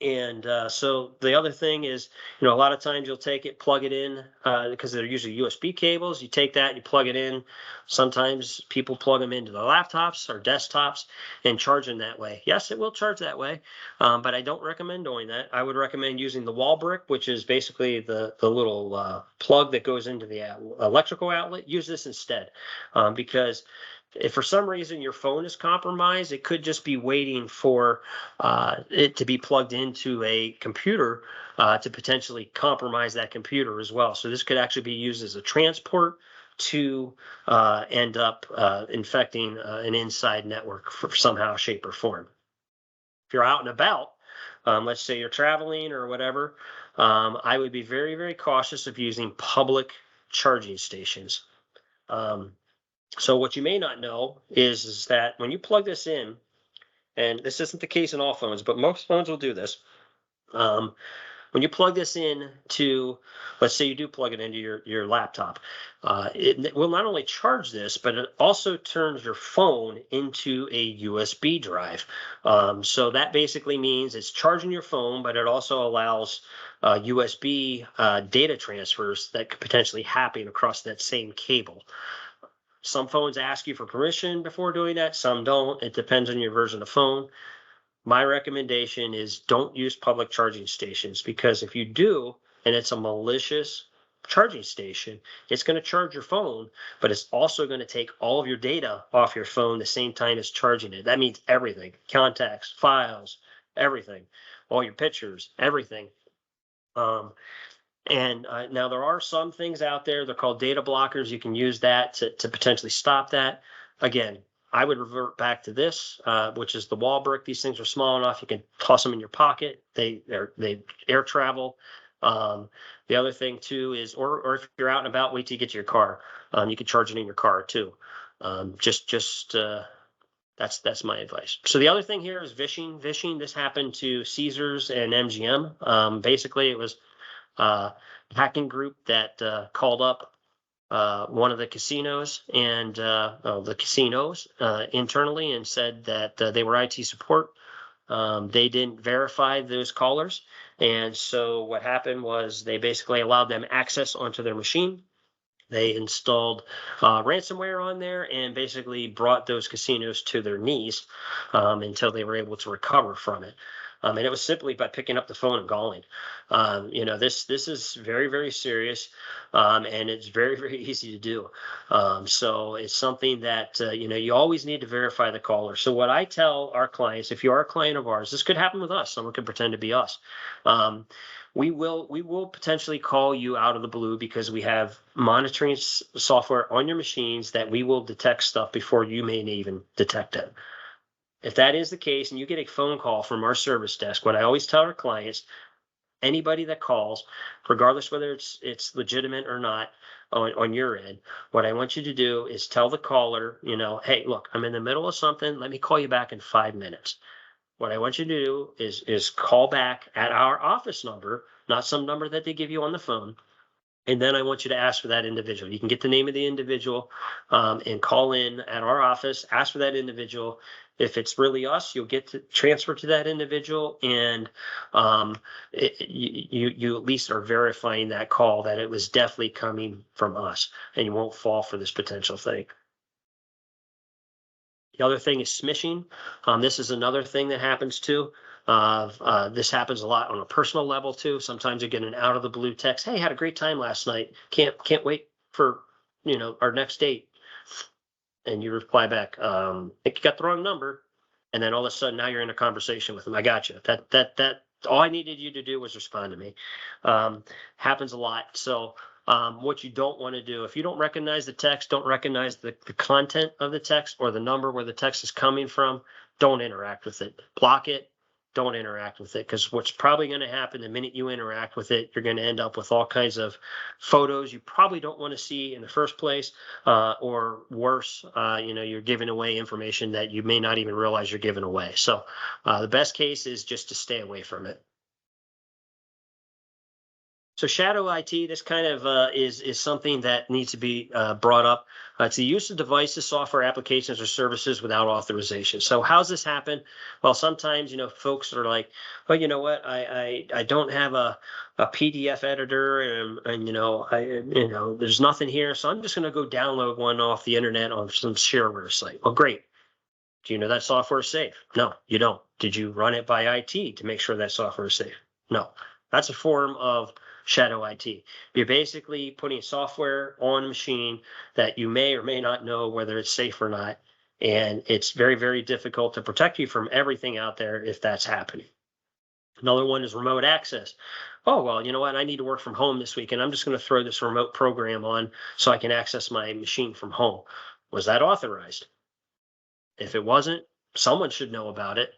S1: And so the other thing is, a lot of times you'll take it, plug it in, because they're usually USB cables. You take that and you plug it in. Sometimes people plug them into their laptops or desktops and charge them that way. Yes, it will charge that way, but I don't recommend doing that. I would recommend using the wall brick, which is basically the little plug that goes into the electrical outlet. Use this instead, because if for some reason your phone is compromised, it could just be waiting for it to be plugged into a computer to potentially compromise that computer as well. So this could actually be used as a transport to end up infecting an inside network for somehow, shape, or form. If you're out and about, let's say you're traveling or whatever, I would be very, very cautious of using public charging stations. So what you may not know is that when you plug this in, and this isn't the case in all phones, but most phones will do this. When you plug this in to, let's say you do plug it into your laptop, it will not only charge this, but it also turns your phone into a USB drive. So that basically means it's charging your phone, but it also allows USB data transfers that could potentially happen across that same cable. Some phones ask you for permission before doing that. Some don't. It depends on your version of phone. My recommendation is don't use public charging stations, because if you do, and it's a malicious charging station, it's going to charge your phone, but it's also going to take all of your data off your phone the same time as charging it. That means everything, contacts, files, everything, all your pictures, everything. And now there are some things out there, they're called data blockers. You can use that to potentially stop that. Again, I would revert back to this, which is the wall brick. These things are small enough, you can toss them in your pocket. They air travel. The other thing too is, or if you're out and about, wait till you get to your car. You can charge it in your car too. That's my advice. So the other thing here is vishing. Vishing, this happened to Caesars and MGM. Basically, it was hacking group that called up one of the casinos and the casinos internally and said that they were IT support. They didn't verify those callers. And so what happened was they basically allowed them access onto their machine. They installed ransomware on there and basically brought those casinos to their knees until they were able to recover from it. And it was simply by picking up the phone and calling. This is very, very serious, and it's very, very easy to do. So it's something that, you always need to verify the caller. So what I tell our clients, if you are a client of ours, this could happen with us. Someone could pretend to be us. We will potentially call you out of the blue because we have monitoring software on your machines that we will detect stuff before you may even detect it. If that is the case and you get a phone call from our service desk, what I always tell our clients, anybody that calls, regardless whether it's legitimate or not on your end, what I want you to do is tell the caller, hey, look, I'm in the middle of something. Let me call you back in 5 minutes. What I want you to do is call back at our office number, not some number that they give you on the phone. And then I want you to ask for that individual. You can get the name of the individual and call in at our office, ask for that individual. If it's really us, you'll get to transfer to that individual, and you at least are verifying that call that it was definitely coming from us, and you won't fall for this potential thing. The other thing is smishing. This is another thing that happens too. This happens a lot on a personal level too. Sometimes you get an out of the blue text. Hey, had a great time last night. Can't wait for our next date. And you reply back, I think you got the wrong number. And then all of a sudden now you're in a conversation with them. I got you. That all I needed you to do was respond to me. Happens a lot. So what you don't want to do, if you don't recognize the text, don't recognize the content of the text or the number where the text is coming from, don't interact with it. Block it. Don't interact with it, because what's probably going to happen the minute you interact with it, you're going to end up with all kinds of photos you probably don't want to see in the first place, or worse, you're giving away information that you may not even realize you're giving away. So the best case is just to stay away from it. So shadow IT, this kind of is something that needs to be brought up. It's the use of devices, software applications, or services without authorization. So how's this happen? Well, sometimes, folks are like, well, you know what? I don't have a PDF editor and there's nothing here. So I'm just going to go download one off the internet on some shareware site. Well, great. Do you know that software is safe? No, you don't. Did you run it by IT to make sure that software is safe? No. That's a form of shadow IT. You're basically putting software on a machine that you may or may not know whether it's safe or not. And it's very, very difficult to protect you from everything out there if that's happening. Another one is remote access. Oh, well, you know what? I need to work from home this week, and I'm just going to throw this remote program on so I can access my machine from home. Was that authorized? If it wasn't, someone should know about it,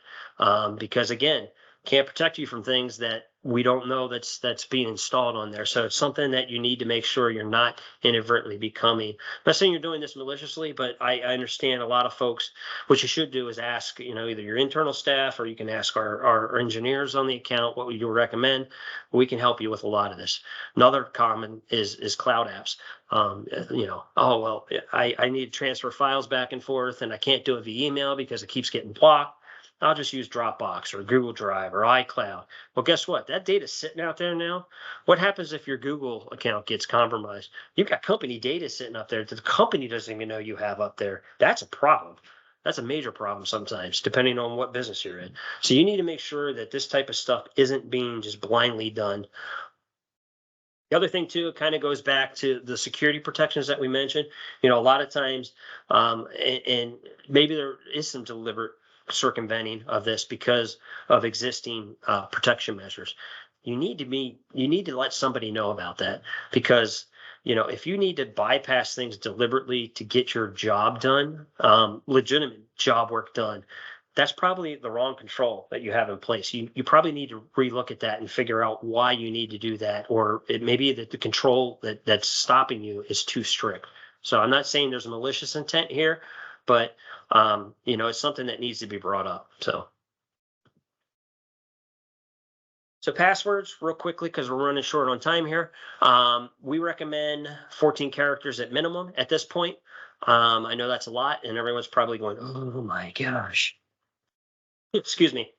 S1: because, again, can't protect you from things that we don't know that's being installed on there. So it's something that you need to make sure you're not inadvertently becoming. I'm not saying you're doing this maliciously, but I understand a lot of folks, what you should do is ask, either your internal staff, or you can ask our engineers on the account what you recommend. We can help you with a lot of this. Another common is cloud apps. Oh, well, I need to transfer files back and forth, and I can't do it via email because it keeps getting blocked. I'll just use Dropbox or Google Drive or iCloud. Well, guess what? That data's sitting out there now. What happens if your Google account gets compromised? You've got company data sitting up there that the company doesn't even know you have up there. That's a problem. That's a major problem sometimes, depending on what business you're in. So you need to make sure that this type of stuff isn't being just blindly done. The other thing too, it kind of goes back to the security protections that we mentioned. A lot of times, and maybe there is some deliberate circumventing of this because of existing protection measures. You need to let somebody know about that, because if you need to bypass things deliberately to get your job done, legitimate job work done, that's probably the wrong control that you have in place. You probably need to relook at that and figure out why you need to do that, or it may be that the control that's stopping you is too strict. So I'm not saying there's a malicious intent here, but it's something that needs to be brought up. So passwords, real quickly, because we're running short on time here. We recommend 14 characters at minimum at this point. I know that's a lot, and everyone's probably going, "Oh my gosh." Excuse me.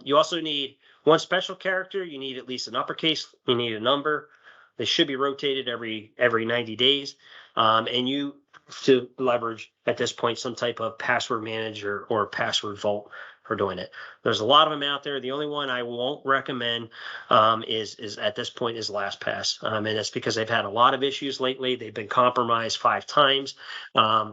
S1: You also need one special character. You need at least an uppercase. You need a number. They should be rotated every 90 days. And you to leverage at this point some type of password manager or password vault for doing it. There's a lot of them out there. The only one I won't recommend is at this point is LastPass, and that's because they've had a lot of issues lately. They've been compromised 5 times.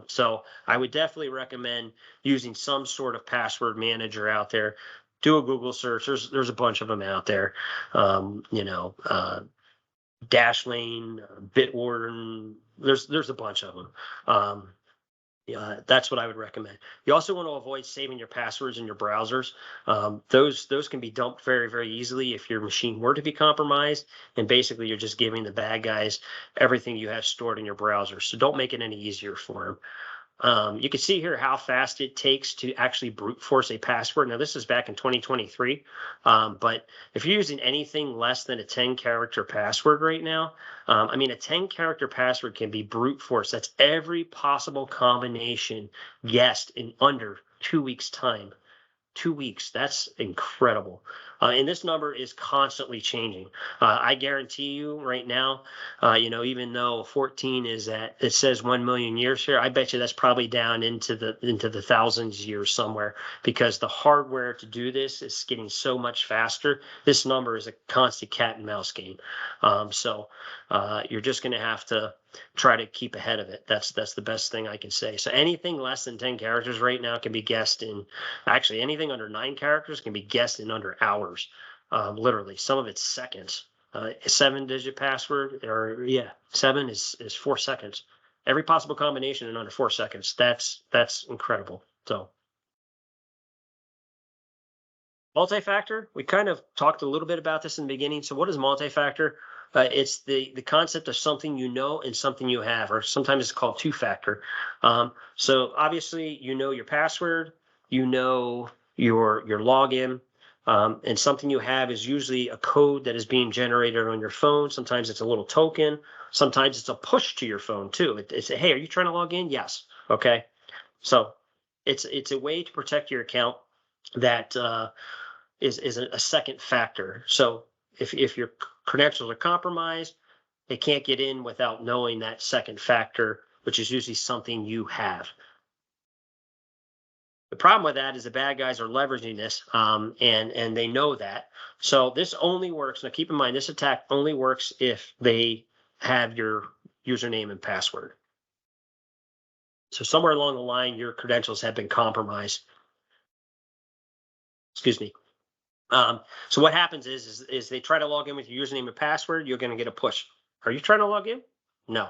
S1: So I would definitely recommend using some sort of password manager out there. Do a Google search. There's a bunch of them out there. Dashlane, Bitwarden. There's a bunch of them. That's what I would recommend. You also want to avoid saving your passwords in your browsers. Those can be dumped very, very easily if your machine were to be compromised. And basically, you're just giving the bad guys everything you have stored in your browser. So don't make it any easier for them. You can see here how fast it takes to actually brute force a password. Now, this is back in 2023, but if you're using anything less than a 10-character password right now, a 10-character password can be brute force. That's every possible combination guessed in under 2 weeks' time. 2 weeks. That's incredible. And this number is constantly changing. I guarantee you right now, even though 14 is it says 1 million years here, I bet you that's probably down into the thousands years somewhere, because the hardware to do this is getting so much faster. This number is a constant cat and mouse game. So you're just going to have to try to keep ahead of it. That's the best thing I can say. So anything less than 10 characters right now can be guessed in, actually anything under 9 characters can be guessed in under hours. Literally, some of it's seconds. A 7-digit password, 7 is 4 seconds. Every possible combination in under 4 seconds. That's incredible. So multi-factor, we kind of talked a little bit about this in the beginning. So what is multi-factor? It's the concept of something you know and something you have, or sometimes it's called 2-factor. So obviously, your password, your login, and something you have is usually a code that is being generated on your phone. Sometimes it's a little token. Sometimes it's a push to your phone too. It's hey, are you trying to log in? Yes. Okay. So it's a way to protect your account that is a second factor. So if your credentials are compromised, they can't get in without knowing that second factor, which is usually something you have. The problem with that is the bad guys are leveraging this, and they know that. So this only works. Now keep in mind, this attack only works if they have your username and password. So somewhere along the line, your credentials have been compromised. Excuse me. So what happens is they try to log in with your username and password. You're going to get a push. Are you trying to log in? No.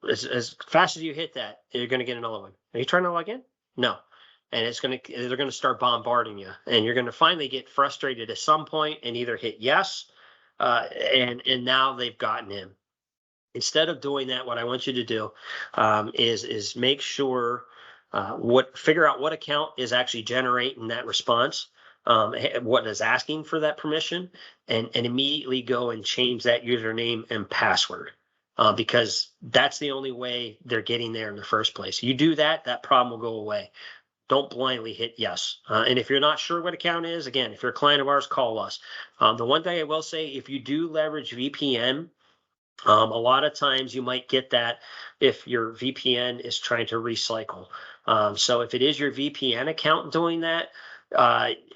S1: As fast as you hit that, you're going to get another one. Are you trying to log in? No. And they're going to start bombarding you, and you're going to finally get frustrated at some point and either hit yes, and now they've gotten in. Instead of doing that, what I want you to do is make sure figure out what account is actually generating that response. What is asking for that permission, and immediately go and change that username and password, because that's the only way they're getting there in the first place. You do that, that problem will go away. don't blindly hit yes. And if you're not sure what account is, again, if you're a client of ours, call us. The one thing I will say, if you do leverage VPN, a lot of times you might get that if your VPN is trying to recycle. So if it is your VPN account doing that,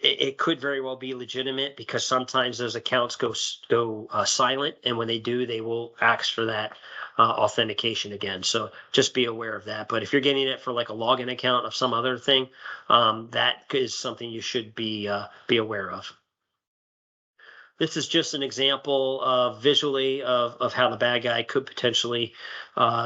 S1: it could very well be legitimate, because sometimes those accounts go silent, and when they do, they will ask for that authentication again. So just be aware of that. But if you're getting it for like a login account of some other thing, that is something you should be aware of. This is just an example of visually of how the bad guy could potentially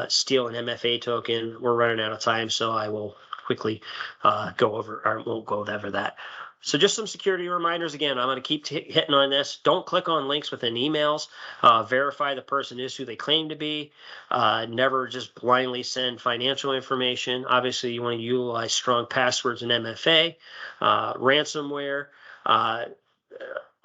S1: steal an MFA token. We're running out of time, so I will quickly go over, or won't go over that. So just some security reminders. Again, I'm going to keep hitting on this. Don't click on links within emails. Verify the person is who they claim to be. Never just blindly send financial information. Obviously, you want to utilize strong passwords and MFA. Ransomware.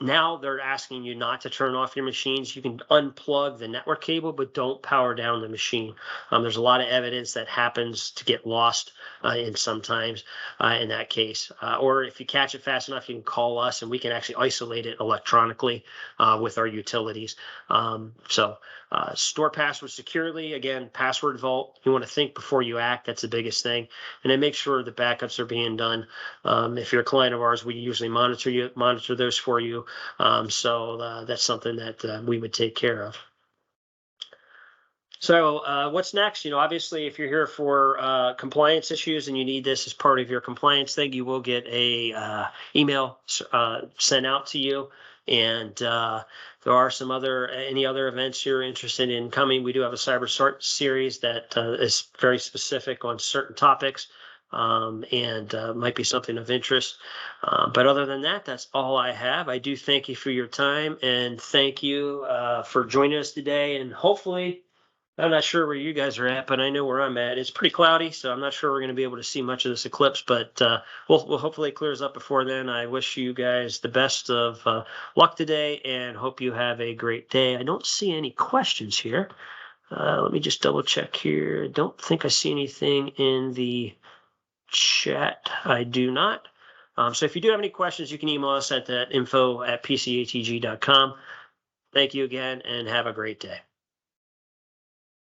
S1: Now they're asking you not to turn off your machines. You can unplug the network cable, but don't power down the machine. There's a lot of evidence that happens to get lost in sometimes in that case. Or if you catch it fast enough, you can call us and we can actually isolate it electronically with our utilities. Store passwords securely. Again, password vault. You want to think before you act. That's the biggest thing. And then make sure the backups are being done. If you're a client of ours, we usually monitor those for you. That's something that we would take care of. So what's next? Obviously, if you're here for compliance issues and you need this as part of your compliance thing, you will get a email sent out to you. And there are some any other events you're interested in coming. We do have a cyber series that is very specific on certain topics. And might be something of interest. But other than that, that's all I have. I do thank you for your time, and thank you for joining us today. And hopefully, I'm not sure where you guys are at, but I know where I'm at. It's pretty cloudy, so I'm not sure we're going to be able to see much of this eclipse, but we'll hopefully it clears up before then. I wish you guys the best of luck today, and hope you have a great day. I don't see any questions here. Let me just double check here. Don't think I see anything in the chat. I do not. So if you do have any questions, you can email us at that info@pcatg.com. Thank you again, and have a great day.